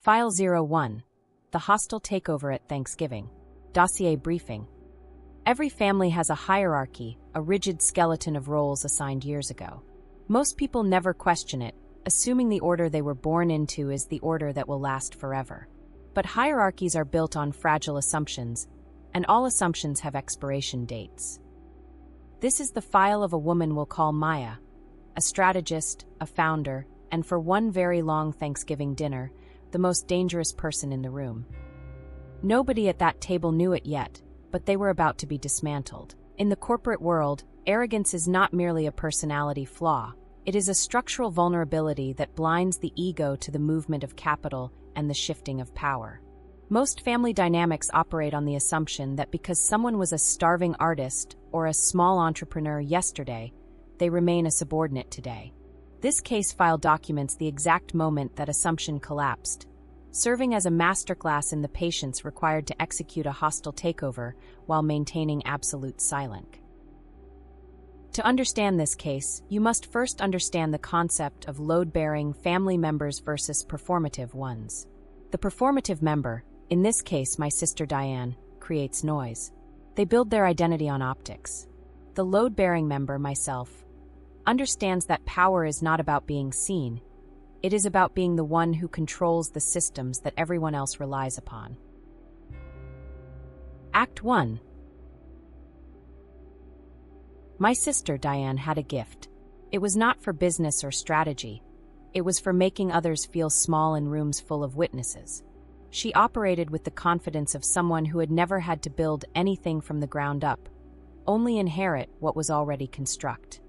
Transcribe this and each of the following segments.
File 01. The Hostile Takeover at Thanksgiving. Dossier Briefing. Every family has a hierarchy, a rigid skeleton of roles assigned years ago. Most people never question it, assuming the order they were born into is the order that will last forever. But hierarchies are built on fragile assumptions, and all assumptions have expiration dates. This is the file of a woman we'll call Maya, a strategist, a founder, and for one very long Thanksgiving dinner, the most dangerous person in the room. Nobody at that table knew it yet, but they were about to be dismantled. In the corporate world, arrogance is not merely a personality flaw. It is a structural vulnerability that blinds the ego to the movement of capital and the shifting of power. Most family dynamics operate on the assumption that because someone was a starving artist or a small entrepreneur yesterday, they remain a subordinate today. This case file documents the exact moment that assumption collapsed, serving as a masterclass in the patience required to execute a hostile takeover while maintaining absolute silence. To understand this case, you must first understand the concept of load-bearing family members versus performative ones. The performative member, in this case my sister Diane, creates noise. They build their identity on optics. The load-bearing member, myself, understands that power is not about being seen. It is about being the one who controls the systems that everyone else relies upon. Act 1. My sister Diane had a gift. It was not for business or strategy. It was for making others feel small in rooms full of witnesses. She operated with the confidence of someone who had never had to build anything from the ground up, only inherit what was already construct.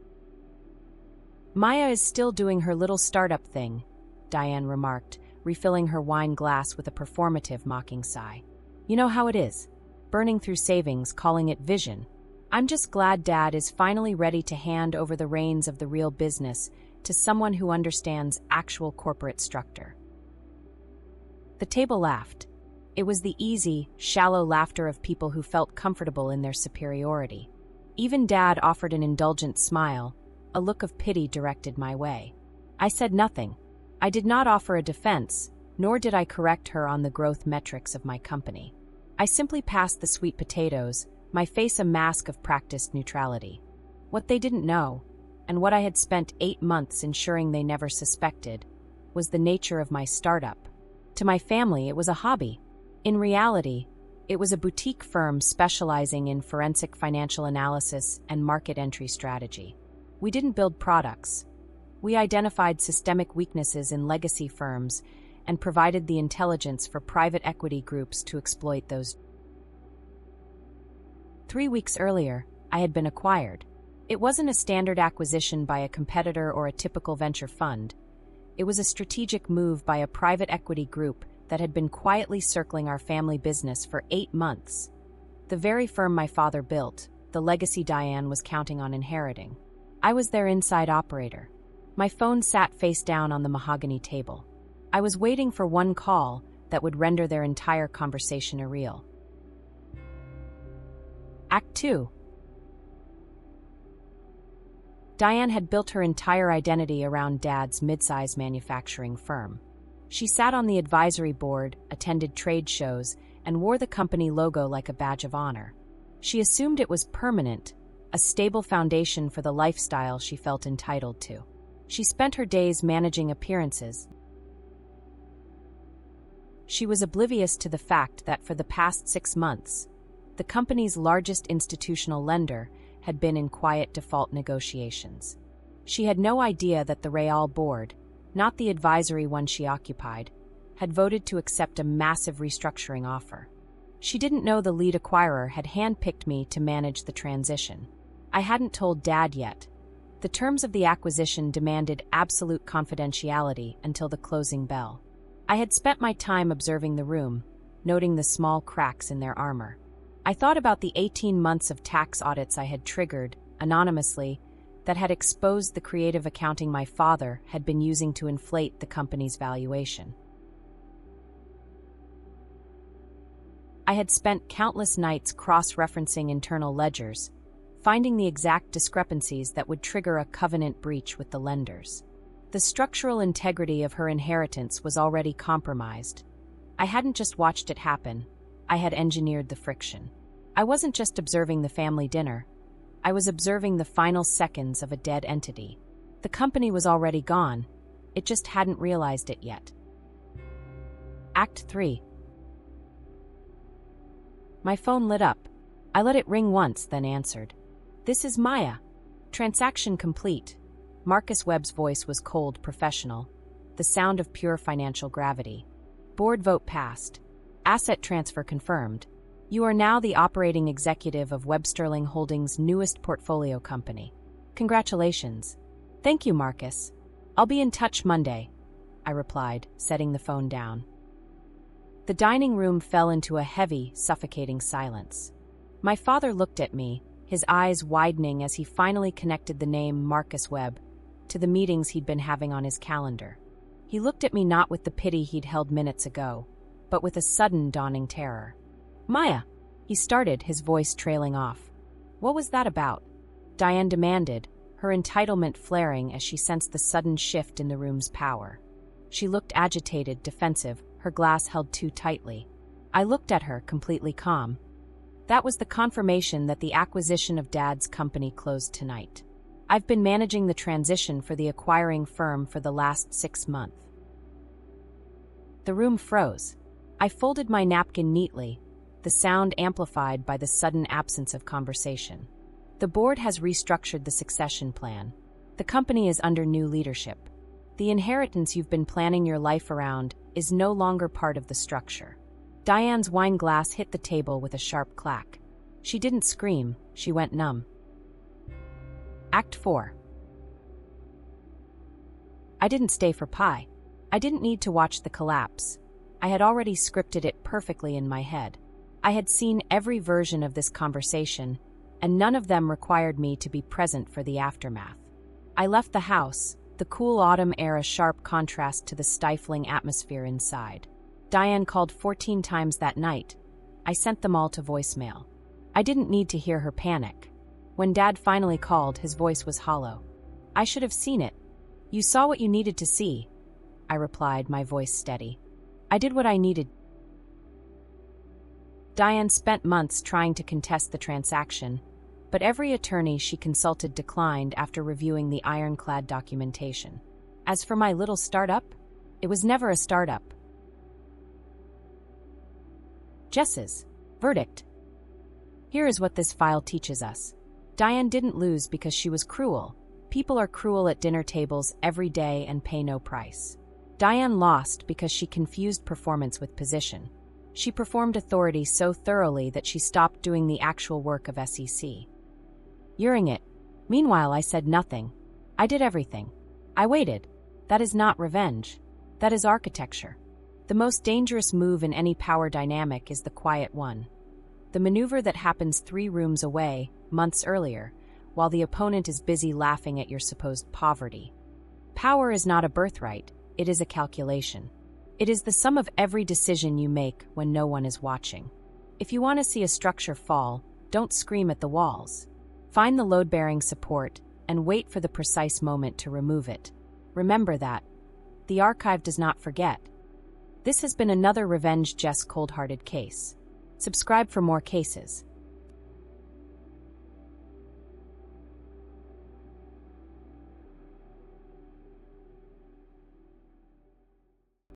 Maya is still doing her little startup thing, Diane remarked, refilling her wine glass with a performative mocking sigh. You know how it is, burning through savings, calling it vision. I'm just glad Dad is finally ready to hand over the reins of the real business to someone who understands actual corporate structure. The table laughed. It was the easy, shallow laughter of people who felt comfortable in their superiority. Even Dad offered an indulgent smile, a look of pity directed my way. I said nothing. I did not offer a defense, nor did I correct her on the growth metrics of my company. I simply passed the sweet potatoes, my face a mask of practiced neutrality. What they didn't know, and what I had spent 8 months ensuring they never suspected, was the nature of my startup. To my family, it was a hobby. In reality, it was a boutique firm specializing in forensic financial analysis and market entry strategy. We didn't build products. We identified systemic weaknesses in legacy firms and provided the intelligence for private equity groups to exploit those. 3 weeks earlier, I had been acquired. It wasn't a standard acquisition by a competitor or a typical venture fund. It was a strategic move by a private equity group that had been quietly circling our family business for 8 months. The very firm my father built, the legacy Diane was counting on inheriting. I was their inside operator. My phone sat face down on the mahogany table. I was waiting for one call that would render their entire conversation irreal. Act 2. Diane had built her entire identity around Dad's mid-size manufacturing firm. She sat on the advisory board, attended trade shows, and wore the company logo like a badge of honor. She assumed it was permanent, a stable foundation for the lifestyle she felt entitled to. She spent her days managing appearances. She was oblivious to the fact that for the past 6 months, the company's largest institutional lender had been in quiet default negotiations. She had no idea that the Real board, not the advisory one she occupied, had voted to accept a massive restructuring offer. She didn't know the lead acquirer had handpicked me to manage the transition. I hadn't told Dad yet. The terms of the acquisition demanded absolute confidentiality until the closing bell. I had spent my time observing the room, noting the small cracks in their armor. I thought about the 18 months of tax audits I had triggered, anonymously, that had exposed the creative accounting my father had been using to inflate the company's valuation. I had spent countless nights cross-referencing internal ledgers, finding the exact discrepancies that would trigger a covenant breach with the lenders. The The structural integrity of her inheritance was already compromised. I hadn't just watched it happen, I had engineered the friction. I wasn't just observing the family dinner, I was observing the final seconds of a dead entity. The company was already gone, it just hadn't realized it yet. Act 3. My phone lit up. I let it ring once, then answered. "This is Maya. Transaction complete." Marcus Webb's voice was cold, professional, the sound of pure financial gravity. "Board vote passed. Asset transfer confirmed. You are now the operating executive of Webb Sterling Holdings' newest portfolio company. Congratulations." "Thank you, Marcus. I'll be in touch Monday," I replied, setting the phone down. The dining room fell into a heavy, suffocating silence. My father looked at me, his eyes widening as he finally connected the name Marcus Webb to the meetings he'd been having on his calendar. He looked at me not with the pity he'd held minutes ago, but with a sudden dawning terror. "Maya," he started, his voice trailing off. "What was that about?" Diane demanded, her entitlement flaring as she sensed the sudden shift in the room's power. She looked agitated, defensive, her glass held too tightly. I looked at her, completely calm. "That was the confirmation that the acquisition of Dad's company closed tonight. I've been managing the transition for the acquiring firm for the last 6 months." The room froze. I folded my napkin neatly, the sound amplified by the sudden absence of conversation. "The board has restructured the succession plan. The company is under new leadership. The inheritance you've been planning your life around is no longer part of the structure." Diane's wine glass hit the table with a sharp clack. She didn't scream, she went numb. Act 4. I didn't stay for pie. I didn't need to watch the collapse. I had already scripted it perfectly in my head. I had seen every version of this conversation, and none of them required me to be present for the aftermath. I left the house, the cool autumn air a sharp contrast to the stifling atmosphere inside. Diane called 14 times that night. I sent them all to voicemail. I didn't need to hear her panic. When Dad finally called, his voice was hollow. "I should have seen it. You saw what you needed to see," I replied, my voice steady. "I did what I needed." Diane spent months trying to contest the transaction, but every attorney she consulted declined after reviewing the ironclad documentation. As for my little startup, it was never a startup. Jess's verdict. Here is what this file teaches us. Diane didn't lose because she was cruel. People are cruel at dinner tables every day and pay no price. Diane lost because she confused performance with position. She performed authority so thoroughly that she stopped doing the actual work of SEC. Youring it. Meanwhile, I said nothing. I did everything. I waited. That is not revenge. That is architecture. The most dangerous move in any power dynamic is the quiet one. The maneuver that happens 3 rooms away, months earlier, while the opponent is busy laughing at your supposed poverty. Power is not a birthright, it is a calculation. It is the sum of every decision you make when no one is watching. If you want to see a structure fall, don't scream at the walls. Find the load-bearing support and wait for the precise moment to remove it. Remember that. The archive does not forget. This has been another Revenge Jess cold-hearted case. Subscribe for more cases.